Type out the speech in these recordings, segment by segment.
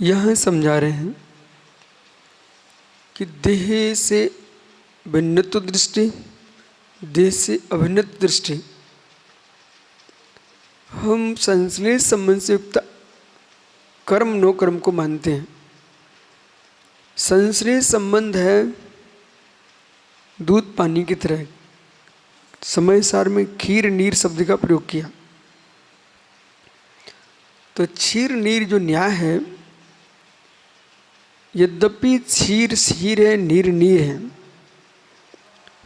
यहाँ समझा रहे हैं कि देह से भिन्नत्व दृष्टि, देह से अभिन्नत्व दृष्टि, हम संश्लेष संबंध से युक्त कर्म नो कर्म को मानते हैं। संश्लेष संबंध है दूध पानी की तरह। समय सार में खीर नीर शब्द का प्रयोग किया। तो क्षीर नीर जो न्याय है, यद्यपि क्षीर क्षीर है, नीर नीर है,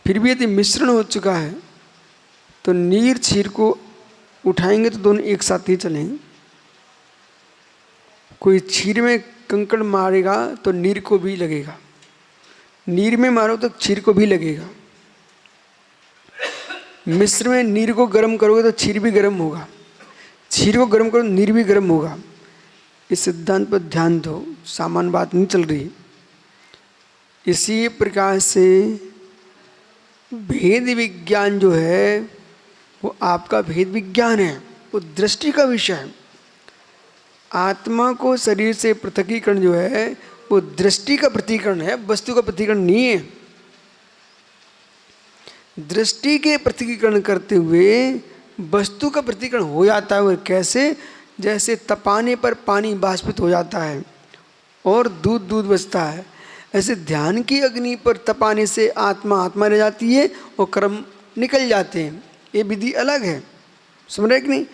फिर भी यदि मिश्रण हो चुका है तो नीर क्षीर को उठाएंगे तो दोनों एक साथ ही चलेंगे। कोई क्षीर में कंकड़ मारेगा तो नीर को भी लगेगा, नीर में मारो तो क्षीर को भी लगेगा। मिश्र में नीर को गर्म करोगे तो क्षीर भी गर्म होगा, क्षीर को गर्म करो नीर भी गर्म होगा। इस सिद्धांत पर ध्यान दो, सामान्य बात नहीं चल रही। इसी प्रकार से भेद विज्ञान जो है वो आपका भेद विज्ञान है, वो दृष्टि का विषय है। आत्मा को शरीर से पृथकीकरण जो है वो दृष्टि का प्रतीकरण है, वस्तु का प्रतीकरण नहीं है। दृष्टि के पृथकीकरण करते हुए वस्तु का पृथकीकरण हो जाता है। और कैसे? जैसे तपाने पर पानी बाष्पित हो जाता है और दूध दूध बचता है, ऐसे ध्यान की अग्नि पर तपाने से आत्मा आत्मा रह जाती है और कर्म निकल जाते हैं। ये विधि अलग है, समझ रहे कि नहीं?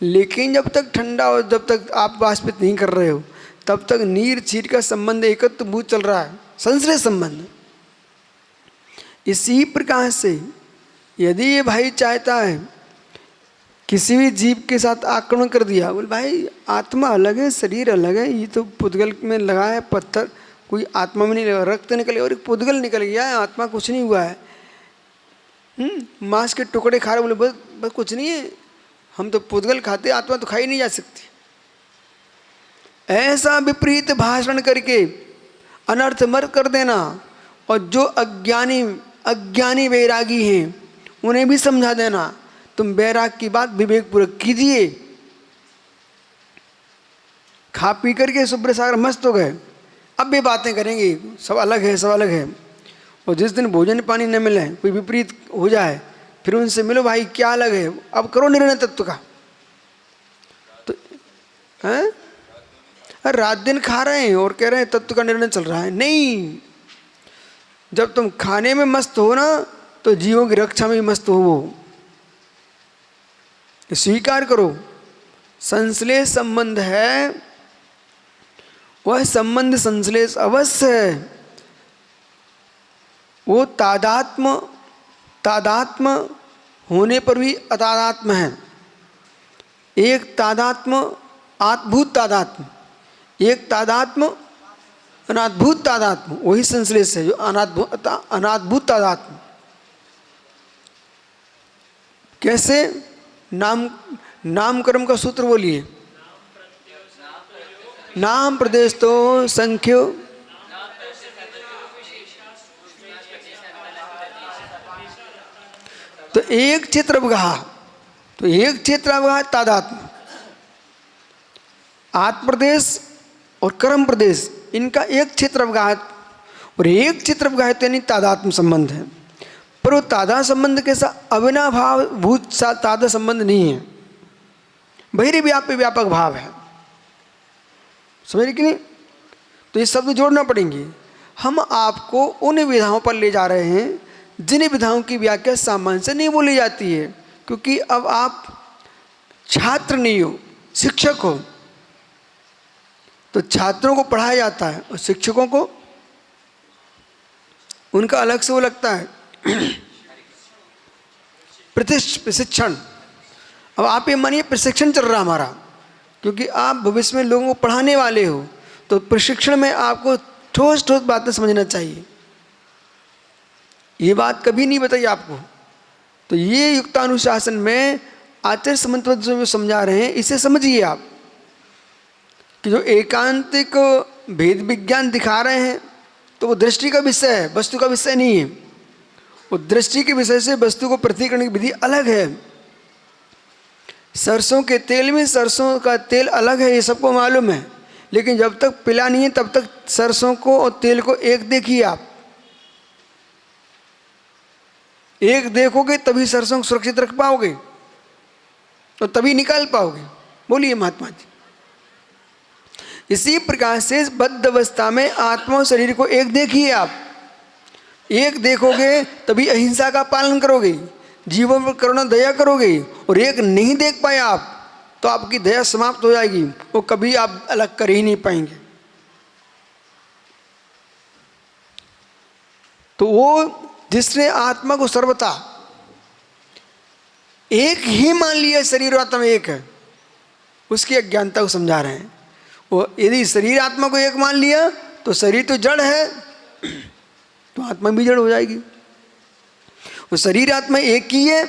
लेकिन जब तक ठंडा और जब तक आप बाष्पित नहीं कर रहे हो तब तक नीर क्षीर का संबंध एकत्र भूत चल रहा है, संश्लेष संबंध। इसी प्रकार से यदि ये भाई चाहता है किसी भी जीव के साथ आक्रमण कर दिया, बोले भाई आत्मा अलग है, शरीर अलग है, ये तो पुद्गल में लगा है पत्थर, कोई आत्मा में नहीं लगा, रक्त निकले और एक पुद्गल निकल गया है, आत्मा कुछ नहीं हुआ है। मांस के टुकड़े खा रहे, बोले बस कुछ नहीं है, हम तो पुद्गल खाते, आत्मा तो खाई नहीं जा सकती। ऐसा विपरीत भाषण करके अनर्थ मत कर देना। और जो अज्ञानी वैरागी हैं उन्हें भी समझा देना, तुम वैराग की बात विवेकपूर्वक कीजिए। खा पी करके शुभ्र सागर मस्त हो गए, अब भी बातें करेंगे, सब अलग है, सब अलग है। और जिस दिन भोजन पानी न मिले, कोई विपरीत हो जाए, फिर उनसे मिलो, भाई क्या अलग है, अब करो निर्णय तत्व का। तो हैं रात दिन खा रहे हैं और कह रहे हैं तत्व का निर्णय चल रहा है। नहीं, जब तुम खाने में मस्त हो ना तो जीवों की रक्षा में भी मस्त हो। वो स्वीकार करो, संश्लेष संबंध है, वह संबंध संश्लेष अवश्य है। वो तादात्म होने पर भी अतादात्म है। एक तादात्म आत्भूत तादात्म, एक तादात्म अनाद्भूत तादात्म, वही संश्लेष है जो अनाद्भूत तादात्म। कैसे? नामकर्म का सूत्र बोलिए। नाम प्रदेश तो संख्यो, तो एक क्षेत्र अवगाह, तो एक क्षेत्र अवगाह तादात्म। आत्म प्रदेश और कर्म प्रदेश, इनका एक क्षेत्र अवगाहत और एक क्षेत्र अवगाहत यानी तादात्म संबंध है। पर वो तादा संबंध के साथ अविनाभाव भूत तादा संबंध नहीं है, बहिर्व्यापी व्यापक भाव है। समझ रहे कि नहीं? तो ये शब्द जोड़ना पड़ेंगे। हम आपको उन विधाओं पर ले जा रहे हैं जिन विधाओं की व्याख्या सामान्य से नहीं बोली जाती है, क्योंकि अब आप छात्र नहीं हो, शिक्षक हो। तो छात्रों को पढ़ाया जाता है और शिक्षकों को उनका अलग से वो लगता है प्रशिक्षण। अब आप ये मानिए प्रशिक्षण चल रहा हमारा, क्योंकि आप भविष्य में लोगों को पढ़ाने वाले हो, तो प्रशिक्षण में आपको ठोस ठोस बातें समझना चाहिए। ये बात कभी नहीं बताई आपको। तो ये युक्तानुशासन में आचार्य समन्त जो समझा रहे हैं, इसे समझिए आप कि जो एकांतिक भेद विज्ञान दिखा रहे हैं तो वो दृष्टि का विषय है, वस्तु का विषय नहीं है। वो दृष्टि के विषय से वस्तु को प्रतिकरण की विधि अलग है। सरसों के तेल में सरसों का तेल अलग है, ये सबको मालूम है। लेकिन जब तक पिला नहीं है तब तक सरसों को और तेल को एक देखिए आप। एक देखोगे तभी सरसों को सुरक्षित रख पाओगे और तभी निकाल पाओगे। बोलिए महात्मा जी। इसी प्रकार से बद्ध अवस्था में आत्मा और शरीर को एक देखिए आप। एक देखोगे तभी अहिंसा का पालन करोगे, जीवन पर करुणा दया करोगे। और एक नहीं देख पाए आप तो आपकी दया समाप्त हो जाएगी, वो कभी आप अलग कर ही नहीं पाएंगे। तो वो जिसने आत्मा को सर्वथा एक ही मान लिया, शरीर और आत्मा एक है, उसकी अज्ञानता को समझा रहे हैं। वो यदि शरीर आत्मा को एक मान लिया तो शरीर तो जड़ है, तो आत्मा भी जड़ हो जाएगी। वो शरीर आत्मा एक ही है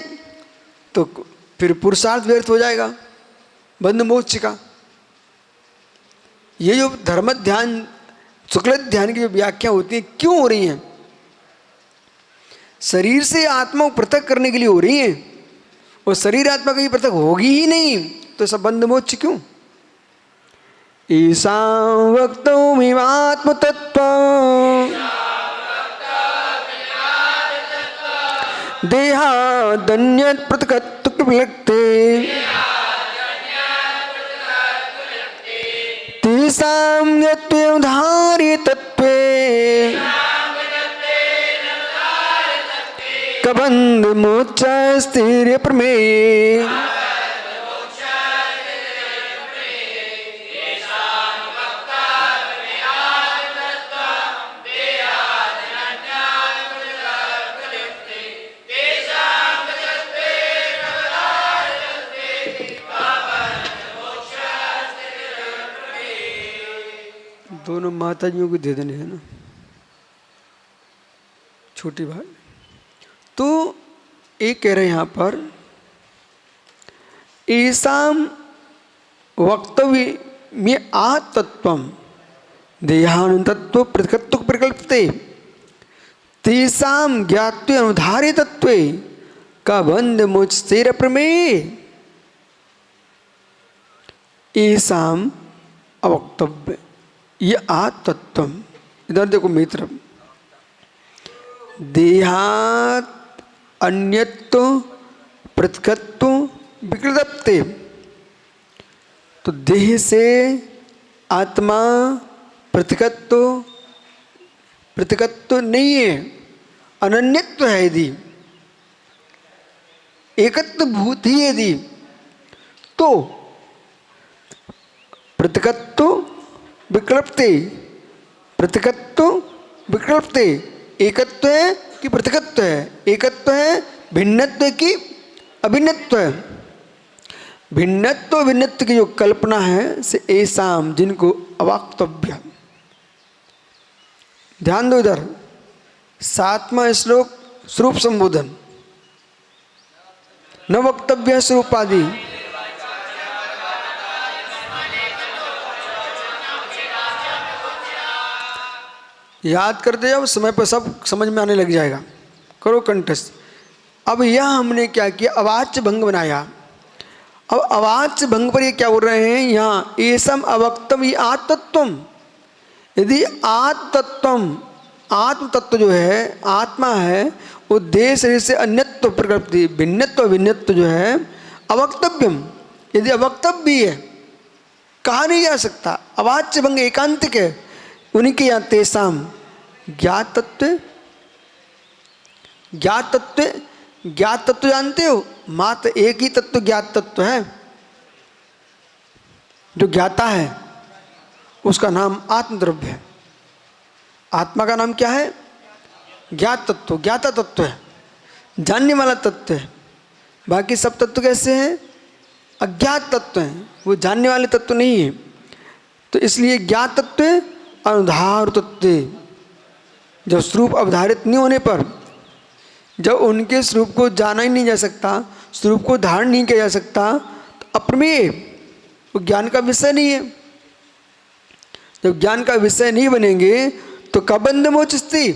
तो फिर पुरुषार्थ व्यर्थ हो जाएगा, बंध मोक्ष का। ये जो धर्म ध्यान, शुक्ल ध्यान की जो व्याख्या होती है क्यों हो रही हैं? शरीर से आत्मा को पृथक करने के लिए हो रही है। और शरीर आत्मा कहीं पृथक होगी ही नहीं तो सब बंध मोक्ष क्यों? ईशा वक्तुमिवात्म तत्व देहादन्यत् पृथक्त्व लगते तेषां यत्त्वधार्य तत्त्वे कबंध मोक्ष स्थिर प्रमेय। दोनों माताजियों को दे देने हैं ना, छोटी भाई। तो एक कह रहे हैं यहाँ पर ऐसाम वक्तव्य में आत्तत्वम देहानुतत्व पृथक्त्व प्रकल्पते तेषां ज्ञात्वे अनुधार्य तत्वे का बंध मोक्ष स्थिर प्रमेय। ऐसाम अवक्तव्य ये आत्तत्वम। इधर देखो मित्र, देहात अन्यत्व पृथक्त्व विकृतप्ते, तो देह से आत्मा पृथक्त्व नहीं है, अनन्यत्व है। यदि एकत्व भूत ही यदि तो पृथक्त्व विकल्पते, पृथक्त्व विकल्पते, एकत्व है कि पृथक्त्व है, एकत्व है भिन्नत्व की अभिन्नत्व है। भिन्नत्व भिन्नत्व की जो कल्पना है से ऐसाम जिनको अवक्तव्य। ध्यान दो इधर, 7वां श्लोक स्वरूप संबोधन, न वक्तव्य स्वरूपादि। याद करते जाओ, समय पर सब समझ में आने लग जाएगा। करो कंठस्थ। अब यह हमने क्या किया, अवाच्य भंग बनाया। अब अवाच्य भंग पर ये क्या बोल रहे हैं यहाँ, ऐसम अवक्तम ये आत्तत्वम। यदि आत्तत्वम, आत्म तत्व जो है आत्मा है, वो देह शरीर से अन्यत्व प्रकृति भिन्नत्व भिन्नत्व जो है अवक्तव्यम, यदि अवक्तव्य भी है, कहा नहीं जा सकता। अवाच्य भंग एकांतिक है उनके यहाँ। तेसाम ज्ञात तत्व, ज्ञात तत्व, ज्ञात तत्व जानते हो, मात्र एक ही तत्व ज्ञात तत्व है। जो ज्ञाता है उसका नाम आत्मद्रव्य है। आत्मा का नाम क्या है? ज्ञात तत्व, ज्ञाता तत्व है, जानने वाला तत्व है। बाकी सब तत्व कैसे हैं? अज्ञात तत्व हैं, वो जानने वाले तत्व नहीं है। तो इसलिए ज्ञात तत्व अनुधार तत्व, जब स्वरूप अवधारित नहीं होने पर, जब उनके स्वरूप को जाना ही नहीं जा सकता, स्वरूप को धारण नहीं किया जा सकता, तो अप्रमेय, वो ज्ञान का विषय नहीं है। जब ज्ञान का विषय नहीं बनेंगे तो कब बंध मोक्ष स्थिति,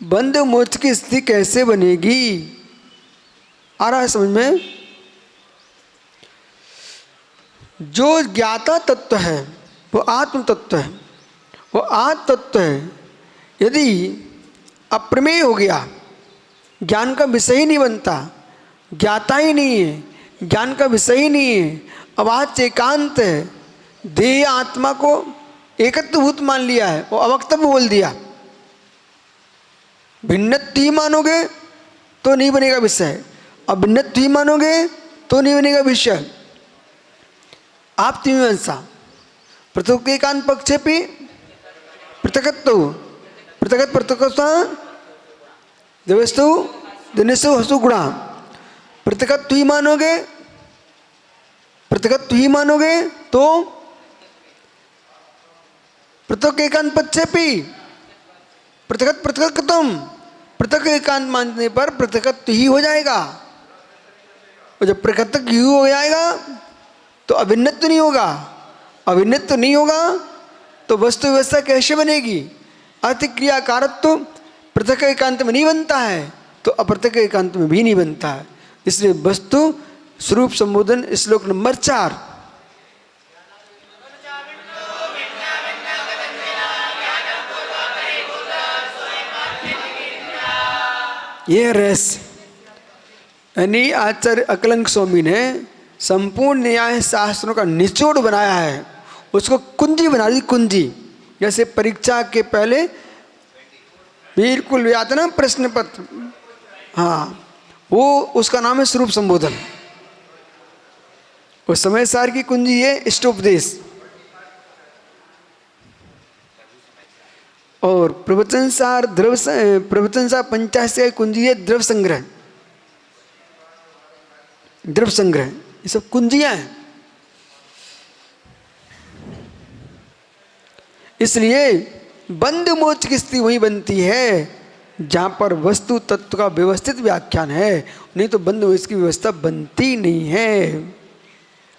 बंध मोक्ष की स्थिति कैसे बनेगी? आ रहा है समझ में? जो ज्ञाता तत्व है वो आत्म तत्व है, वो आत्म तत्व है। यदि अप्रमेय हो गया, ज्ञान का विषय ही नहीं बनता, ज्ञाता ही नहीं है, ज्ञान का विषय ही नहीं है, अवाच्य एकांत है, देह आत्मा को एकत्वभूत मान लिया है, वो अवक्तव्य बोल दिया। भिन्नत्व ही मानोगे तो नहीं बनेगा विषय, अभिन्नत्व ही मानोगे तो नहीं बनेगा विषय। आप मीमांसा पृथक एकांत पक्षे भी पृथकत्व पृथकत पृथकता देवस्तु दिनेशु हसु गुणा। पृथकत्व ही मानोगे, पृथकत्व ही मानोगे तो पृथक एकांत पक्षे भी पृथकत पृथकत्वम, पृथक एकांत मानने पर पृथकत्व ही हो जाएगा। और जब पृथक ही हो जाएगा तो अभिन्नत्व नहीं होगा, अभिन्नत्व नहीं होगा तो वस्तु व्यवस्था कैसे बनेगी? अतिक्रियाकारत्व पृथक एकांत में नहीं बनता है तो अपृथक एकांत में भी नहीं बनता है। इसलिए वस्तु स्वरूप संबोधन श्लोक नंबर 4। यह रहस्य यानी आचार्य अकलंक स्वामी ने संपूर्ण न्याय शास्त्रों का निचोड़ बनाया है, उसको कुंजी बना दी, कुंजी। जैसे परीक्षा के पहले बिल्कुल आता ना प्रश्न पत्र, हाँ वो उसका नाम है स्वरूप संबोधन। उस समय सार की कुंजी है इष्टोपदेश, और प्रवचन सार प्रवचन सार 85 कुंजी है द्रव्य संग्रह, द्रव्य संग्रह, ये सब कुंजियां हैं। इसलिए बंद मोक्ष की स्थिति वही बनती है जहां पर वस्तु तत्व का व्यवस्थित व्याख्यान है, नहीं तो बंद मोक्ष की व्यवस्था बनती नहीं है।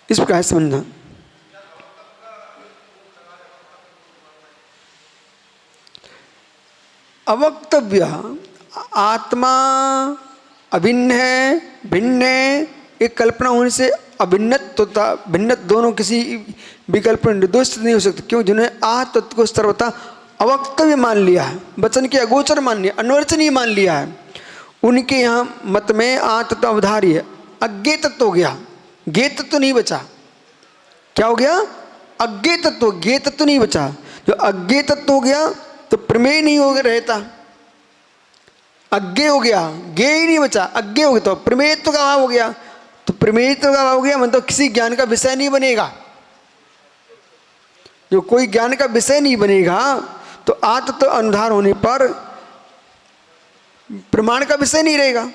इस प्रकार समझना। अवक्तव्य आत्मा अभिन्न है, भिन्न है, एक कल्पना होने से अभिन्नत होता, भिन्नत दोनों किसी विकल्प में निर्दोष नहीं हो सकते। क्यों? जिन्होंने आ तत्व को सर्वथा अवक्तव्य मान लिया है, वचन के अगोचर मान लिया, अनवचनीय मान लिया है, उनके यहाँ मत में आ तत्व अवधार्य अज्ञेय तत्व हो गया, ज्ञेय तत्व नहीं बचा। क्या हो गया? अज्ञेय तत्व, ज्ञेय तत्व नहीं बचा। जो अज्ञेय तत्व हो गया तो प्रमेय नहीं हो रहता, अज्ञेय हो गया, ज्ञेय ही नहीं बचा, अज्ञेय हो गया तो प्रमेयत्व का अभाव हो गया। तो प्रमेयत्व का अभाव हो गया मतलब किसी ज्ञान का विषय नहीं बनेगा। जो कोई ज्ञान का विषय नहीं बनेगा तो आत्म अनुधार होने पर प्रमाण का विषय नहीं रहेगा,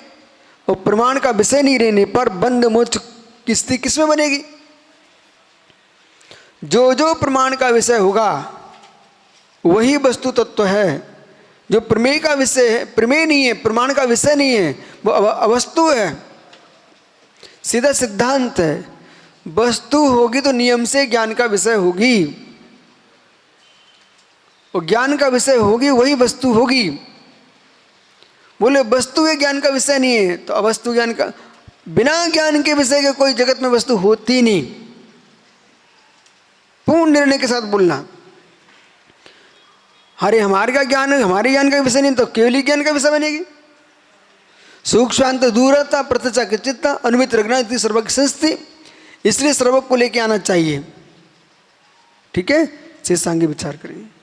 और प्रमाण का विषय नहीं रहने पर बंध मोक्ष की स्थिति किसमें बनेगी? जो जो प्रमाण का विषय होगा वही वस्तु तत्व है। जो प्रमेय का विषय है, प्रमेय नहीं है, प्रमाण का विषय नहीं है, वो अवस्तु है, सीधा सिद्धांत है। वस्तु होगी तो नियम से ज्ञान का विषय होगी, और ज्ञान का विषय होगी वही वस्तु होगी। बोले वस्तु है ज्ञान का विषय नहीं है तो अवस्तु ज्ञान का, बिना ज्ञान के विषय के कोई जगत में वस्तु होती नहीं। पूर्ण निर्णय के साथ बोलना। अरे हमारे का ज्ञान है, हमारे ज्ञान का विषय नहीं तो केवली ज्ञान का विषय बनेगी। सूक्ष्मांत दूरता प्रत्यचा के चित्ता अनुमित रखना इतनी सर्वज्ञ संस्थिति, इसलिए सर्वज्ञ को लेके आना चाहिए। ठीक है, शेष आगे विचार करेंगे।